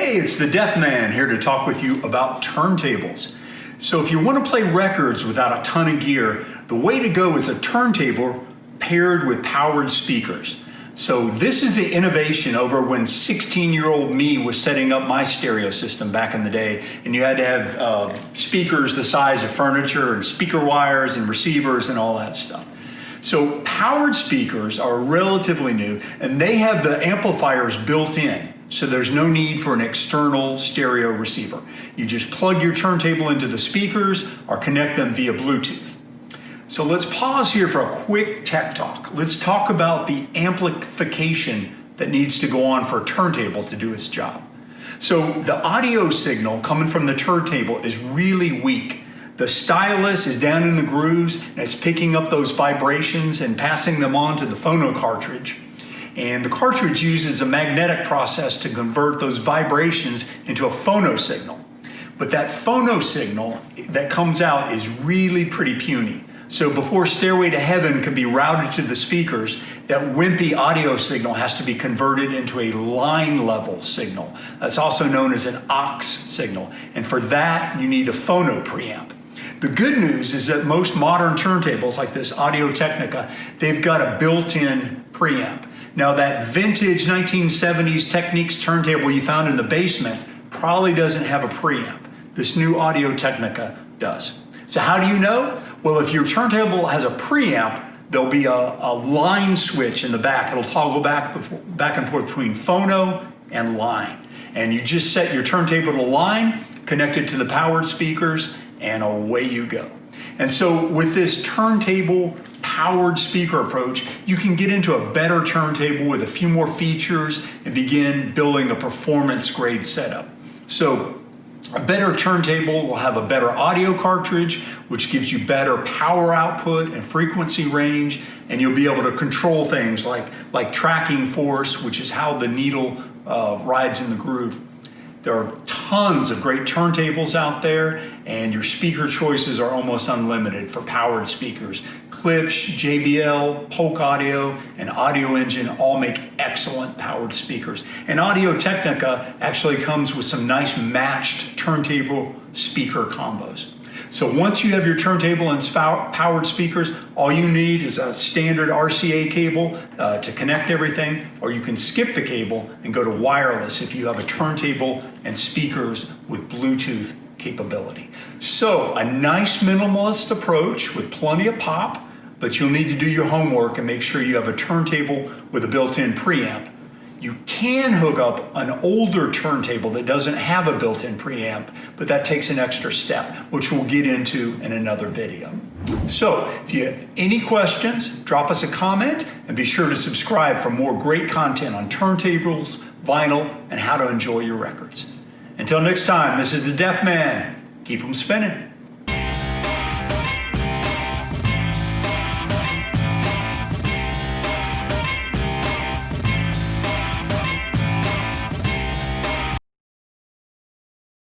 Hey, it's the Deaf Man here to talk with you about turntables. So if you want to play records without a ton of gear, the way to go is a turntable paired with powered speakers. So this is the innovation over when 16-year-old me was setting up my stereo system back in the day, and you had to have speakers the size of furniture and speaker wires and receivers and all that stuff. So powered speakers are relatively new, and they have the amplifiers built in. So there's no need for an external stereo receiver. You just plug your turntable into the speakers or connect them via Bluetooth. So let's pause here for a quick tech talk. Let's talk about the amplification that needs to go on for a turntable to do its job. So the audio signal coming from the turntable is really weak. The stylus is down in the grooves and it's picking up those vibrations and passing them on to the phono cartridge. And the cartridge uses a magnetic process to convert those vibrations into a phono signal. But that phono signal that comes out is really pretty puny. So before Stairway to Heaven can be routed to the speakers, that wimpy audio signal has to be converted into a line level signal. That's also known as an aux signal. And for that, you need a phono preamp. The good news is that most modern turntables like this Audio-Technica, they've got a built-in preamp. Now that vintage 1970s Technics turntable you found in the basement probably doesn't have a preamp. This new Audio-Technica does. So how do you know? Well, if your turntable has a preamp, there'll be a line switch in the back. It'll toggle back and forth between phono and line. And you just set your turntable to line, connect it to the powered speakers, and away you go. And so with this turntable powered speaker approach, you can get into a better turntable with a few more features and begin building a performance grade setup. So a better turntable will have a better audio cartridge, which gives you better power output and frequency range, and you'll be able to control things like tracking force, which is how the needle rides in the groove. There are tons of great turntables out there, and your speaker choices are almost unlimited for powered speakers. Klipsch, JBL, Polk Audio, and Audio Engine all make excellent powered speakers. And Audio-Technica actually comes with some nice matched turntable speaker combos. So once you have your turntable and powered speakers, all you need is a standard RCA cable to connect everything, or you can skip the cable and go to wireless if you have a turntable and speakers with Bluetooth capability. So a nice minimalist approach with plenty of pop, but you'll need to do your homework and make sure you have a turntable with a built-in preamp. You can hook up an older turntable that doesn't have a built-in preamp, but that takes an extra step, which we'll get into in another video. So if you have any questions, drop us a comment and be sure to subscribe for more great content on turntables, vinyl, and how to enjoy your records. Until next time, this is the Deaf Man. Keep them spinning.